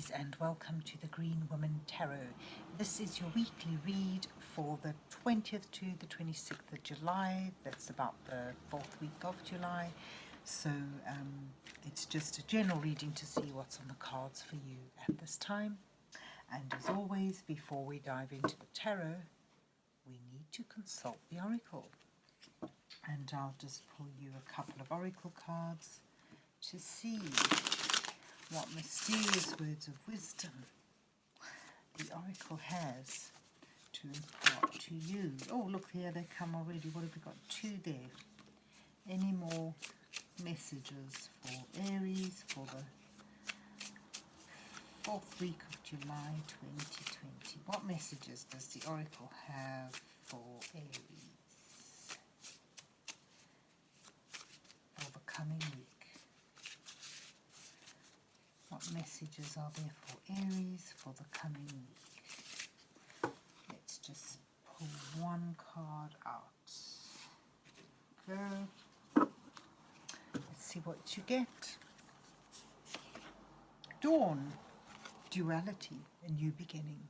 Aries, and welcome to the Green Woman Tarot. This is your weekly read for the 20th to the 26th of July. That's about the 4th week of July. So it's just a general reading to see what's on the cards for you at this time. And as always, before we dive into the tarot, we need to consult the oracle. And I'll just pull you a couple of oracle cards to see what mysterious words of wisdom the oracle has to impart to you. Oh, look, here they come already. What have we got? 2 there. Any more messages for Aries for the 4th week of July 2020? What messages does the oracle have for Aries for the coming week? What messages are there for Aries for the coming week? Let's just pull one card out. Go. Let's see what you get. Dawn, duality, a new beginning.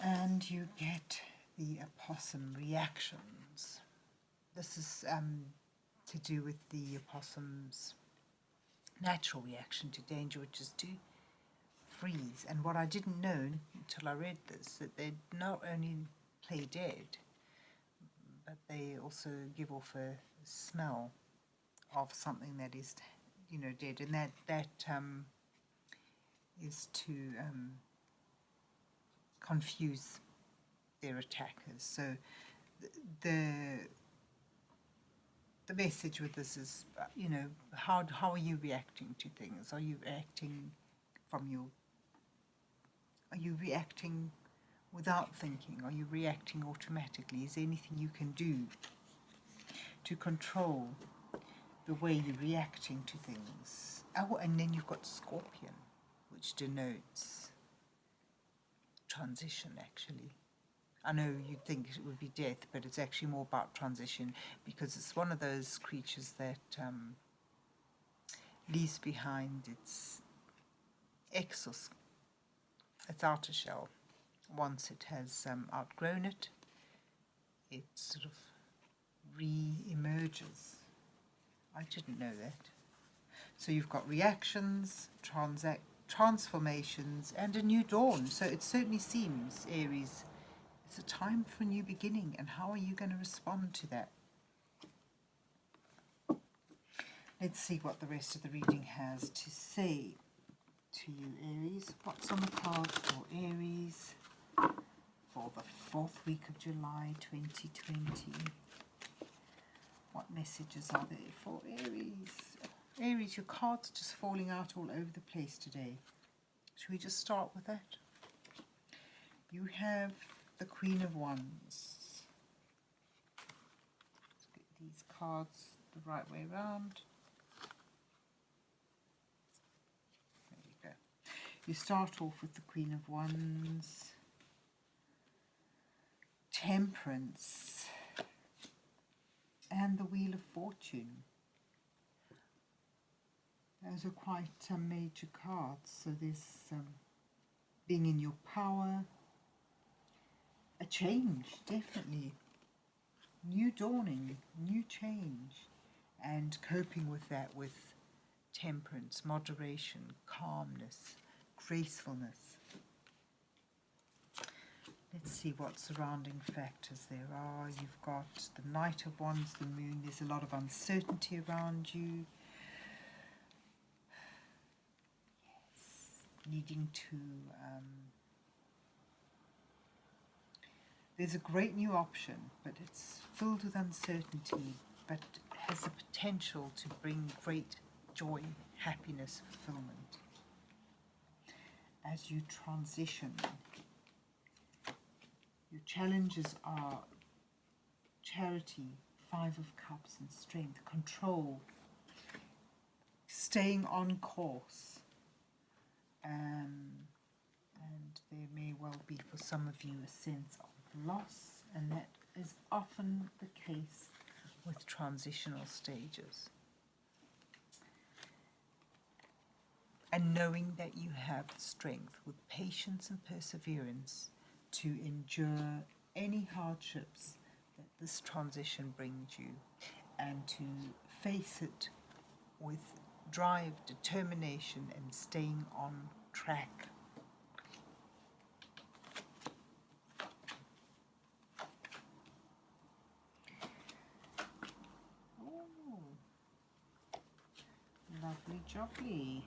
And you get the opossum reactions. This is to do with the opossum's natural reaction to danger, which is to freeze. And what I didn't know until I read this, that they not only play dead, but they also give off a smell of something that is, dead, and that is to confuse their attackers. So the message with this is, how are you reacting to things? Are you reacting are you reacting without thinking? Are you reacting automatically? Is there anything you can do to control the way you're reacting to things? Oh, and then you've got Scorpion, which denotes transition, actually. I know you'd think it would be death, but it's actually more about transition, because it's one of those creatures that leaves behind its its outer shell. Once it has outgrown it, it sort of re-emerges. I didn't know that. So you've got reactions, transformations, and a new dawn. So it certainly seems, Aries, it's a time for a new beginning, and how are you going to respond to that? Let's see what the rest of the reading has to say to you, Aries. What's on the card for Aries for the 4th week of July 2020? What messages are there for Aries? Aries, your cards just falling out all over the place today. Should we just start with that? You have the Queen of Wands. Let's get these cards the right way around. There you go. You start off with the Queen of Wands. Temperance. And the Wheel of Fortune. Those are quite major cards. So there's being in your power. A change, definitely. New dawning, new change. And coping with that with temperance, moderation, calmness, gracefulness. Let's see what surrounding factors there are. You've got the Knight of Wands, the Moon. There's a lot of uncertainty around you. Yes. Needing to... there's a great new option, but it's filled with uncertainty, but has the potential to bring great joy, happiness, fulfillment. As you transition, your challenges are charity, 5 of Cups, and strength, control, staying on course. And there may well be for some of you a sense of loss, and that is often the case with transitional stages. And knowing that you have strength with patience and perseverance to endure any hardships that this transition brings you, and to face it with drive, determination, and staying on track. Oh, lovely jubbly.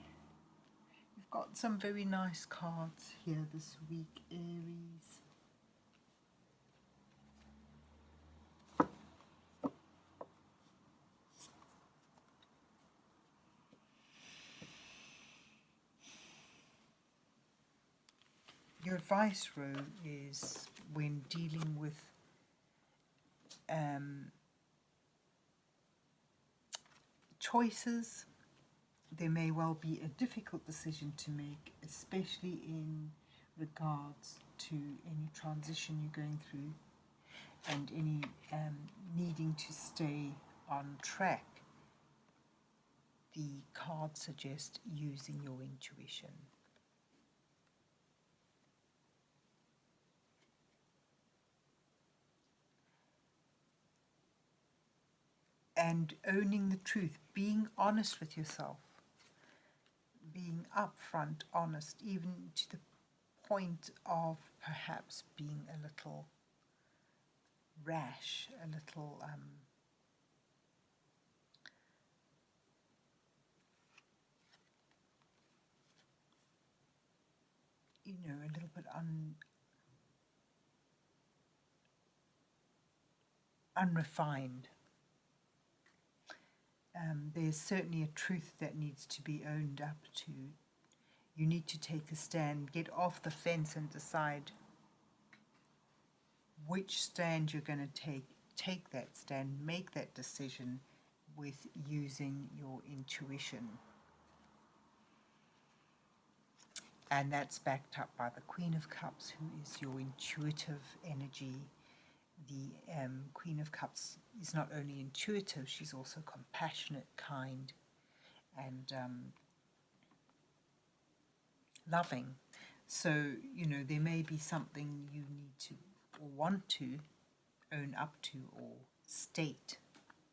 You've got some very nice cards here this week, Aries. Your advice, Ro, is when dealing with choices, there may well be a difficult decision to make, especially in regards to any transition you're going through and any needing to stay on track. The cards suggest using your intuition. And owning the truth, being honest with yourself, being upfront, honest, even to the point of perhaps being a little rash, a little a little bit unrefined. There's certainly a truth that needs to be owned up to. You need to take a stand, get off the fence and decide which stand you're going to take. Take that stand, make that decision with using your intuition. And that's backed up by the Queen of Cups, who is your intuitive energy. The Queen of Cups is not only intuitive, she's also compassionate, kind, and loving. So, there may be something you need to or want to own up to or state,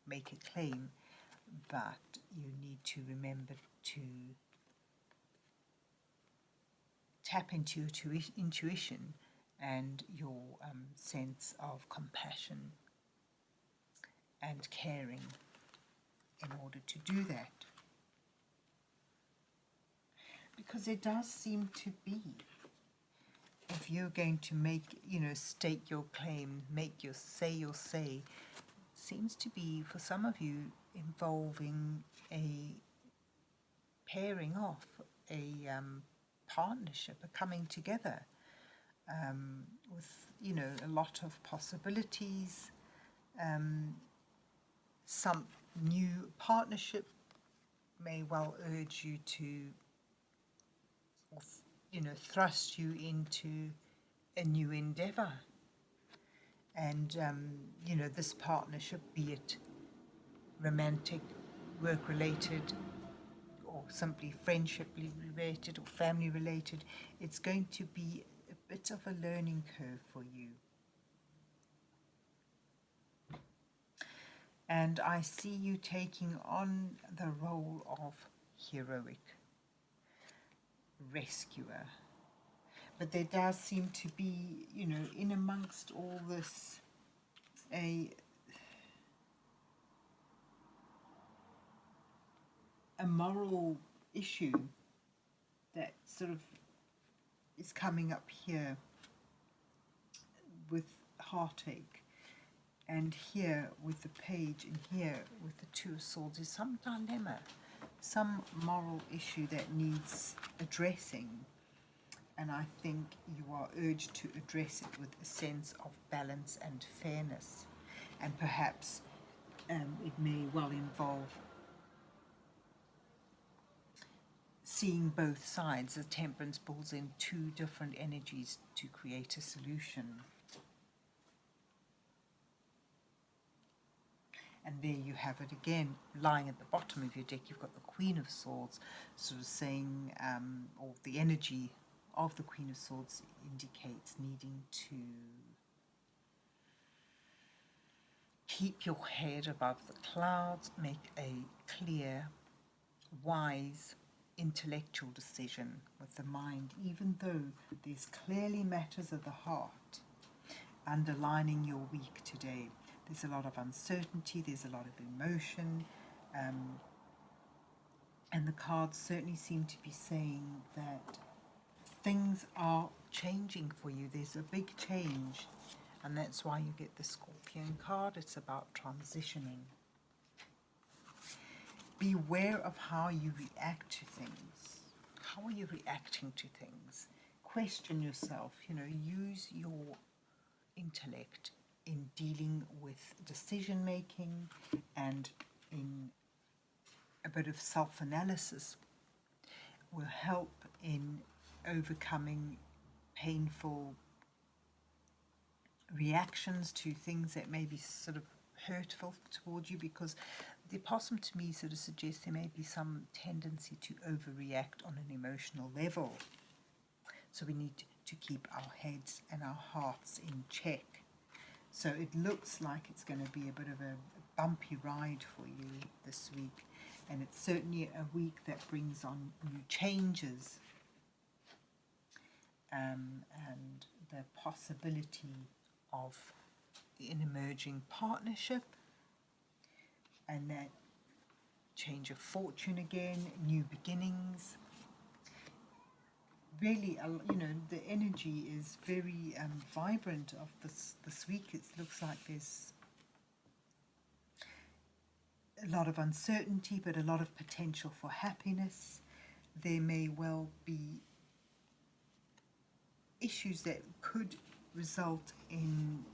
make a claim, but you need to remember to tap into your intuition and your sense of compassion and caring in order to do that. Because there does seem to be, if you're going to make, state your claim, say your say, seems to be for some of you involving a pairing off, a partnership, a coming together with, a lot of possibilities, some new partnership may well urge you to, or, thrust you into a new endeavor. And, this partnership, be it romantic, work-related, or simply friendship related or family related, it's going to be a bit of a learning curve for you. And I see you taking on the role of heroic rescuer. But there does seem to be, in amongst all this, a moral issue that sort of is coming up here with heartache, and here with the Page, and here with the Two of Swords. Is some dilemma, some moral issue that needs addressing, and I think you are urged to address it with a sense of balance and fairness, and perhaps it may well involve seeing both sides. The Temperance pulls in two different energies to create a solution. And there you have it again, lying at the bottom of your deck. You've got the Queen of Swords, sort of saying, or the energy of the Queen of Swords indicates needing to keep your head above the clouds, make a clear, wise, intellectual decision with the mind, even though there's clearly matters of the heart underlining your week today. There's a lot of uncertainty, there's a lot of emotion, and the cards certainly seem to be saying that things are changing for you. There's a big change, and that's why you get the Scorpion card. It's about transitioning. Beware of how you react to things. How are you reacting to things? Question yourself, use your intellect in dealing with decision making and in a bit of self-analysis will help in overcoming painful reactions to things that may be sort of hurtful towards you, because the opossum to me sort of suggests there may be some tendency to overreact on an emotional level. So we need to keep our heads and our hearts in check. So it looks like it's going to be a bit of a bumpy ride for you this week, and it's certainly a week that brings on new changes and the possibility of an emerging partnership, and that change of fortune again, new beginnings. Really, the energy is very vibrant of this week. It looks like there's a lot of uncertainty, but a lot of potential for happiness. There may well be issues that could result in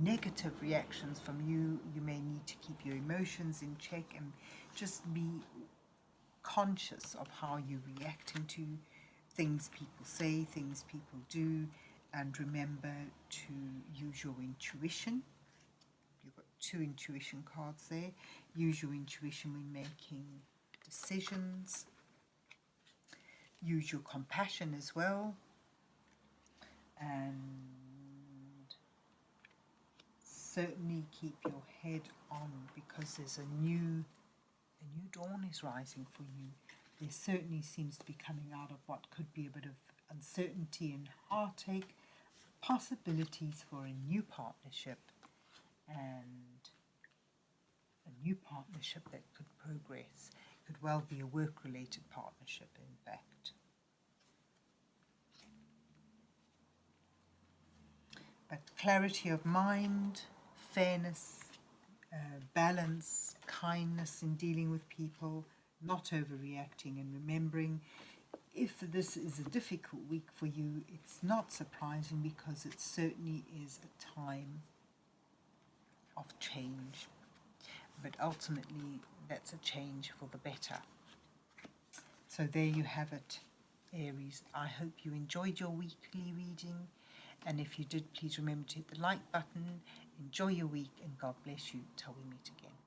negative reactions from you. You may need to keep your emotions in check and just be conscious of how you're reacting to things people say, things people do, and remember to use your intuition. You've got 2 intuition cards there. Use your intuition when making decisions. Use your compassion as well. And certainly keep your head on, because there's a new dawn is rising for you. There certainly seems to be coming out of what could be a bit of uncertainty and heartache, possibilities for a new partnership, and a new partnership that could progress. Could well be a work-related partnership, in fact. But clarity of mind, fairness, balance, kindness in dealing with people, not overreacting, and remembering if this is a difficult week for you, it's not surprising, because it certainly is a time of change. But ultimately, that's a change for the better. So there you have it, Aries. I hope you enjoyed your weekly reading. And if you did, please remember to hit the like button. Enjoy your week, and God bless you till we meet again.